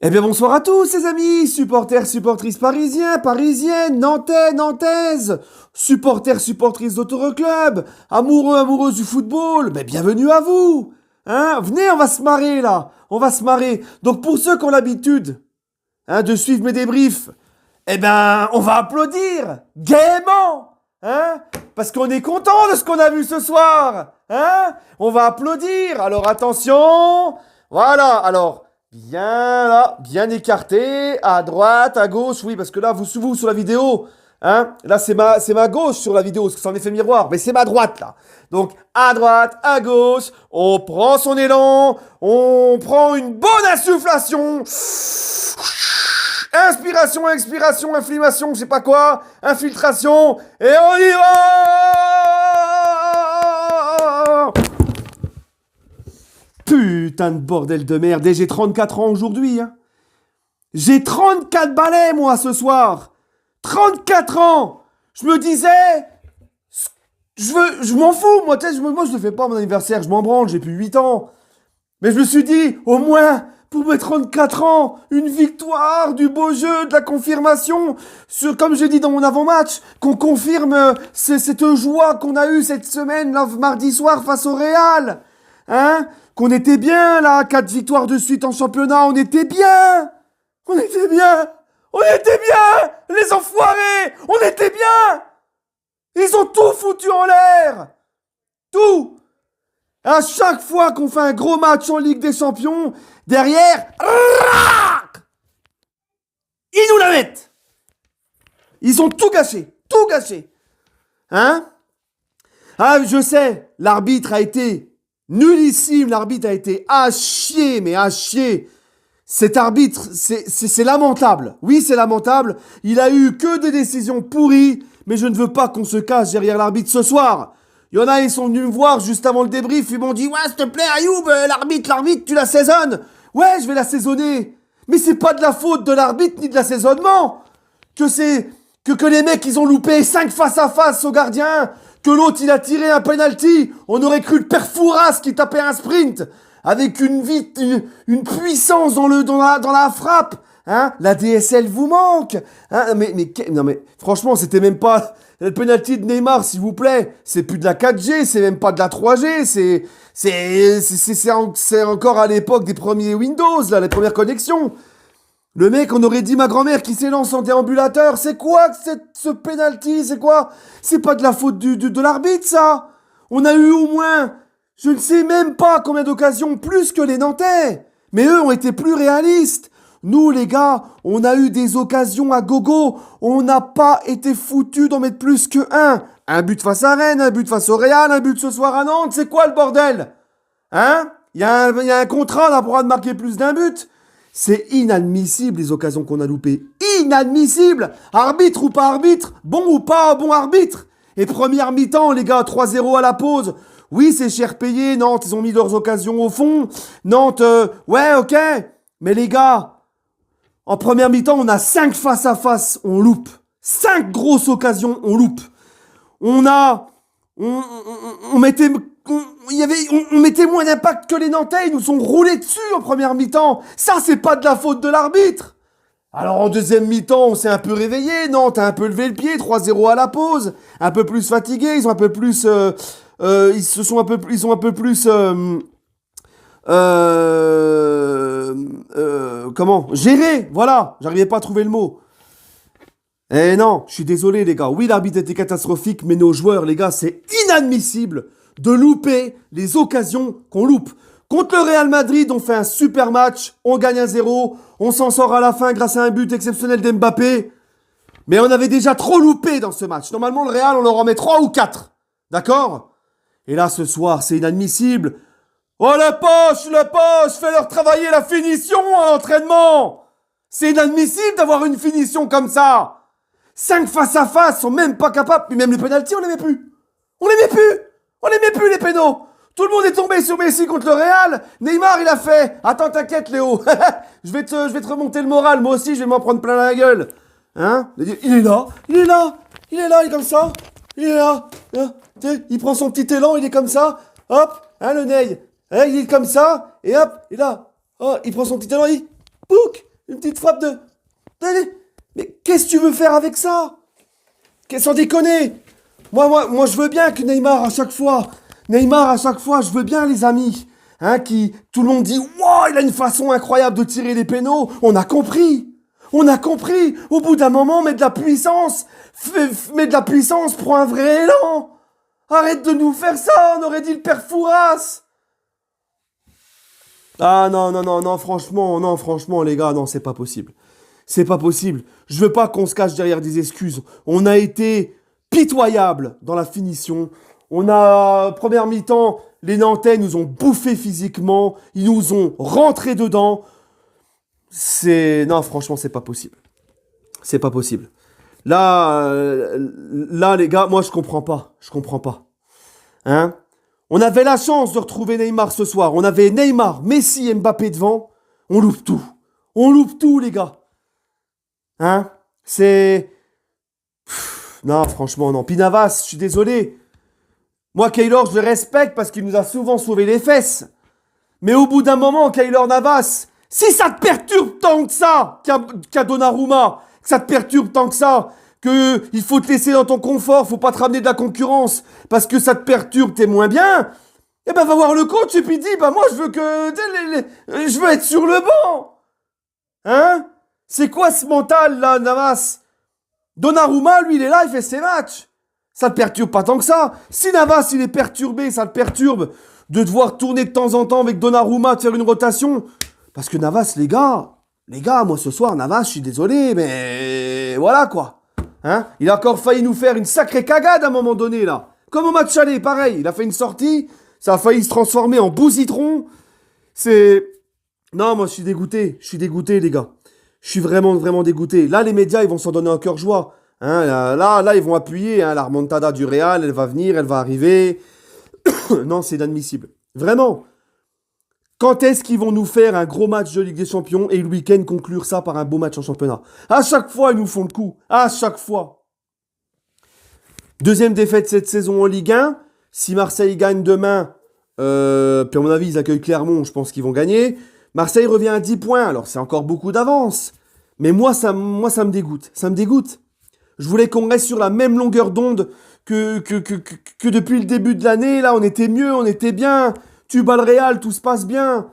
Eh bien bonsoir à tous les amis, supporters, supportrices parisiens, parisiennes, nantais, nantaises, supporters, supportrices d'autoroclub, amoureux, amoureuses du football, mais bienvenue à vous. Hein, venez, on va se marrer là, on va se marrer. Donc pour ceux qui ont l'habitude de suivre mes débriefs, eh ben on va applaudir gaiement, hein, parce qu'on est content de ce qu'on a vu ce soir, hein. On va applaudir. Alors attention, voilà, alors. Bien là, bien écarté, à droite, à gauche, oui, parce que là, vous sur la vidéo, hein, là c'est ma gauche sur la vidéo, parce que c'est en effet miroir, mais c'est ma droite là. Donc, à droite, à gauche, on prend son élan, on prend une bonne insufflation, inspiration, expiration, inflammation, je sais pas quoi, infiltration, et on y va! Putain de bordel de merde, et j'ai 34 ans aujourd'hui, hein. J'ai 34 balais, moi, ce soir. 34 ans. Je me disais, je m'en fous, moi, tu sais, moi, je ne fais pas mon anniversaire, je m'en branle, j'ai plus 8 ans. Mais je me suis dit, au moins, pour mes 34 ans, une victoire, du beau jeu, de la confirmation, comme j'ai dit dans mon avant-match, qu'on confirme cette joie qu'on a eue cette semaine, là, mardi soir, face au Real. Hein? Qu'on était bien, là, 4 victoires de suite en championnat, on était bien! On était bien! On était bien! Les enfoirés! On était bien! Ils ont tout foutu en l'air! Tout! À chaque fois qu'on fait un gros match en Ligue des Champions, derrière, ils nous la mettent! Ils ont tout gâché! Tout gâché! Hein? Ah, je sais, l'arbitre a été nullissime, l'arbitre a été à chier, mais à chier. Cet arbitre, c'est lamentable. Oui, c'est lamentable. Il a eu que des décisions pourries, mais je ne veux pas qu'on se cache derrière l'arbitre ce soir. Il y en a, ils sont venus me voir juste avant le débrief, ils m'ont dit « Ouais, s'il te plaît, Ayoub, l'arbitre, tu la saisonnes !» Ouais, je vais la saisonner. Mais c'est pas de la faute de l'arbitre ni de l'assaisonnement. Que les mecs, ils ont loupé 5 face à face au gardien, que l'autre, il a tiré un penalty. On aurait cru le père Fouras qui tapait un sprint avec une puissance dans la frappe. Hein, la DSL vous manque. Hein, non mais, franchement, c'était même pas le penalty de Neymar, s'il vous plaît. C'est plus de la 4G, c'est même pas de la 3G. C'est encore à l'époque des premiers Windows, là, les premières connexions. Le mec, on aurait dit ma grand-mère qui s'élance en déambulateur. C'est quoi ce penalty? C'est quoi? C'est pas de la faute de l'arbitre, ça. On a eu au moins, je ne sais même pas combien d'occasions, plus que les Nantais. Mais eux ont été plus réalistes. Nous, les gars, on a eu des occasions à gogo. On n'a pas été foutus d'en mettre plus que un. Un but face à Rennes, un but face au Real, un but ce soir à Nantes. C'est quoi le bordel? Hein? Il y a un contrat là pour de marquer plus d'un but. C'est inadmissible les occasions qu'on a loupées. Inadmissible! Arbitre ou pas arbitre, bon ou pas bon arbitre. Et première mi-temps, les gars, 3-0 à la pause. Oui, c'est cher payé. Nantes, ils ont mis leurs occasions au fond. Nantes, ouais, ok. Mais les gars, en première mi-temps, on a 5 face à face, on loupe. 5 grosses occasions, on loupe. On mettait moins d'impact que les Nantais, ils nous sont roulés dessus en première mi-temps. Ça, c'est pas de la faute de l'arbitre. Alors en deuxième mi-temps, on s'est un peu réveillé. Nantes a un peu levé le pied, 3-0 à la pause. Un peu plus fatigués, ils ont un peu plus... ils ont un peu plus... comment? Géré, voilà. J'arrivais pas à trouver le mot. Eh non, je suis désolé les gars. Oui, l'arbitre était catastrophique, mais nos joueurs, les gars, c'est inadmissible de louper les occasions qu'on loupe. Contre le Real Madrid, on fait un super match, on gagne 1-0, on s'en sort à la fin grâce à un but exceptionnel d'Mbappé. Mais on avait déjà trop loupé dans ce match. Normalement, le Real, on leur en met 3 ou 4. D'accord? Et là, ce soir, c'est inadmissible. Oh la poche, fais-leur travailler la finition à l'entraînement. C'est inadmissible d'avoir une finition comme ça. 5 face à face, sont même pas capables. Puis même les pénaltys, on les met plus. On les met plus les pénaux. Tout le monde est tombé sur Messi contre le Real. Neymar, il a fait. Attends, t'inquiète, Léo. je vais te remonter le moral. Moi aussi, je vais m'en prendre plein la gueule. Hein? Il est là, il est comme ça. Il est là. Il prend son petit élan, il est comme ça. Hop, hein, le Ney. Il est comme ça. Et hop, il est là. Oh, il prend son petit élan, il... Pouc. Une petite frappe de... Allez. Mais qu'est-ce que tu veux faire avec ça? Sans déconner. Moi, je veux bien que Neymar à chaque fois, je veux bien les amis. Hein, tout le monde dit, wow, il a une façon incroyable de tirer les pénaux. On a compris. Au bout d'un moment, mets de la puissance. Mets de la puissance, prends un vrai élan. Arrête de nous faire ça, on aurait dit le père Fouras. Ah non, franchement, les gars, non, c'est pas possible. C'est pas possible. Je veux pas qu'on se cache derrière des excuses. On a été pitoyable dans la finition. Première mi-temps, les Nantais nous ont bouffé physiquement. Ils nous ont rentré dedans. Non, franchement, c'est pas possible. C'est pas possible. Là, les gars, moi, je comprends pas. Hein? On avait la chance de retrouver Neymar ce soir. On avait Neymar, Messi et Mbappé devant. On loupe tout, les gars. Hein? Non, franchement, non. Pinavas, je suis désolé. Moi, Keylor, je le respecte parce qu'il nous a souvent sauvé les fesses. Mais au bout d'un moment, Keylor Navas, si ça te perturbe tant que ça, qu'a Donnarumma, que ça te perturbe tant que ça, que il faut te laisser dans ton confort, faut pas te ramener de la concurrence, parce que ça te perturbe, t'es moins bien, eh ben va voir le coach et puis dis, bah moi je veux je veux être sur le banc. Hein? C'est quoi ce mental là, Navas? Donnarumma, lui, il est là, il fait ses matchs. Ça te perturbe pas tant que ça. Si Navas, il est perturbé, ça te perturbe de devoir tourner de temps en temps avec Donnarumma, de faire une rotation. Parce que Navas, les gars, moi ce soir, Navas, je suis désolé, mais voilà quoi. Hein? Il a encore failli nous faire une sacrée cagade à un moment donné, là. Comme au match aller, pareil. Il a fait une sortie, ça a failli se transformer en bousitron. Non, moi je suis dégoûté, les gars. Je suis vraiment, vraiment dégoûté. Là, les médias, ils vont s'en donner un cœur joie. Hein, là, ils vont appuyer. Hein, la remontada du Real, elle va venir, elle va arriver. Non, c'est inadmissible. Vraiment. Quand est-ce qu'ils vont nous faire un gros match de Ligue des Champions et le week-end conclure ça par un beau match en championnat? À chaque fois, ils nous font le coup. À chaque fois. Deuxième défaite cette saison en Ligue 1. Si Marseille gagne demain, puis à mon avis, ils accueillent Clermont, je pense qu'ils vont gagner. Marseille revient à 10 points, alors c'est encore beaucoup d'avance. Mais moi, ça me dégoûte. Ça me dégoûte. Je voulais qu'on reste sur la même longueur d'onde que depuis le début de l'année. Là, on était mieux, on était bien. Tu bats le Real, tout se passe bien.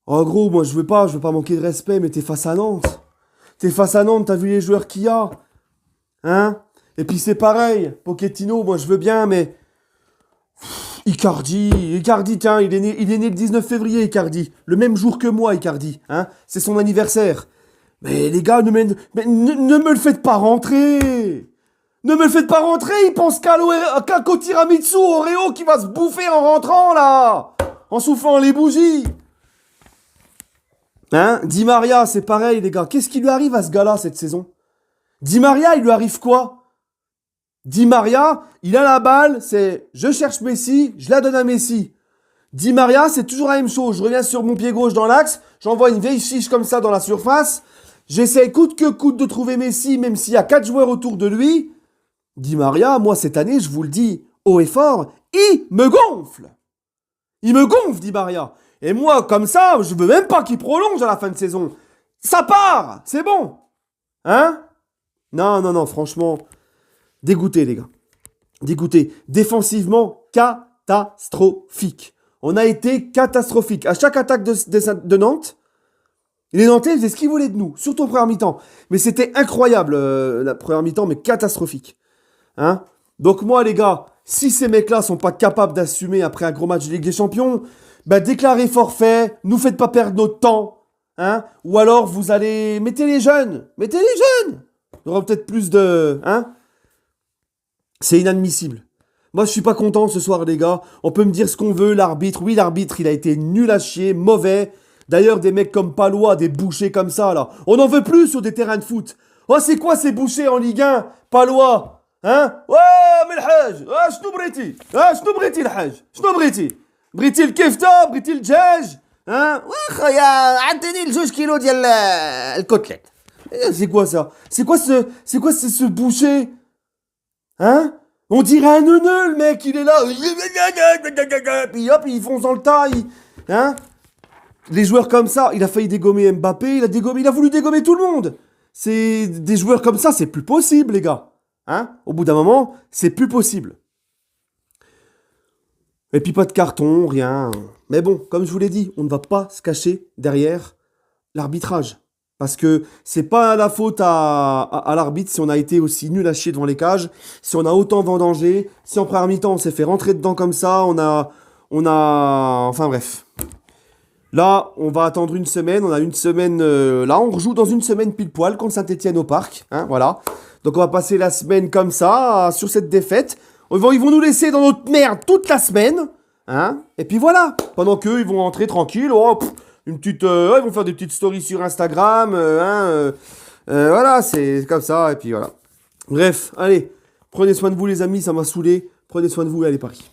Oh gros, moi je veux pas manquer de respect, mais t'es face à Nantes. T'as vu les joueurs qu'il y a. Hein? Et puis c'est pareil, Pochettino, moi je veux bien, mais... Icardi, tiens, il est né le 19 février, Icardi. Le même jour que moi, Icardi. Hein? C'est son anniversaire. Mais les gars, ne me le faites pas rentrer. Ne me le faites pas rentrer, il pense qu'au tiramisu Oreo qui va se bouffer en rentrant, là. En soufflant les bougies. Hein? Di Maria, c'est pareil, les gars. Qu'est-ce qui lui arrive à ce gars-là, cette saison? Di Maria, il lui arrive quoi? Di Maria, il a la balle, c'est je cherche Messi, je la donne à Messi. Di Maria, c'est toujours la même chose. Je reviens sur mon pied gauche dans l'axe, j'envoie une vieille chiche comme ça dans la surface. J'essaie coûte que coûte de trouver Messi, même s'il y a 4 joueurs autour de lui. Di Maria, moi cette année, je vous le dis haut et fort, il me gonfle. Il me gonfle, Di Maria. Et moi, comme ça, je veux même pas qu'il prolonge à la fin de saison. Ça part, c'est bon. Hein? Non, franchement... Dégoûté, les gars. Dégoûté. Défensivement, catastrophique. On a été catastrophique. À chaque attaque de Nantes, les Nantais faisaient ce qu'ils voulaient de nous, surtout en première mi-temps. Mais c'était incroyable, la première mi-temps, mais catastrophique. Hein? Donc moi, les gars, si ces mecs-là sont pas capables d'assumer après un gros match de Ligue des Champions, bah déclarez forfait, nous faites pas perdre notre temps. Hein? Ou alors, vous allez... Mettez les jeunes. Il y aura peut-être plus de... Hein? C'est inadmissible. Moi, je suis pas content ce soir, les gars. On peut me dire ce qu'on veut, l'arbitre. Oui, l'arbitre, il a été nul à chier, mauvais. D'ailleurs, des mecs comme Palois, des bouchers comme ça, là. On n'en veut plus sur des terrains de foot. Oh, c'est quoi ces bouchers en Ligue 1? Palois. Hein? Ouais, mais le Hajj. Ah, شنو بغيتي الحاج? شنو بغيتي؟ بغيتي الكفتة؟ بغيتي الدجاج؟ Hein? واخا يا عطيني الجوج كيلو ديال الكوتليت. C'est quoi ça? C'est quoi ce boucher? Hein? On dirait un neuneu, le mec, il est là. Puis hop, il fonce dans le tas. Hein? Les joueurs comme ça, il a failli dégommer Mbappé, il a voulu dégommer tout le monde. C'est des joueurs comme ça, c'est plus possible, les gars. Hein? Au bout d'un moment, c'est plus possible. Et puis pas de carton, rien. Mais bon, comme je vous l'ai dit, on ne va pas se cacher derrière l'arbitrage. Parce que c'est pas la faute à l'arbitre si on a été aussi nul à chier devant les cages, si on a autant vendangé, si en première mi-temps on s'est fait rentrer dedans comme ça, enfin bref. Là, on va attendre une semaine, on a une semaine, là on rejoue dans une semaine pile poil contre Saint-Etienne au parc, hein, voilà. Donc on va passer la semaine comme ça, sur cette défaite. Ils vont nous laisser dans notre merde toute la semaine, hein. Et puis voilà, pendant qu'eux, ils vont rentrer tranquille, ils vont faire des petites stories sur Instagram, voilà, c'est comme ça, et puis voilà. Bref, allez, prenez soin de vous les amis, ça m'a saoulé. Prenez soin de vous et allez Paris.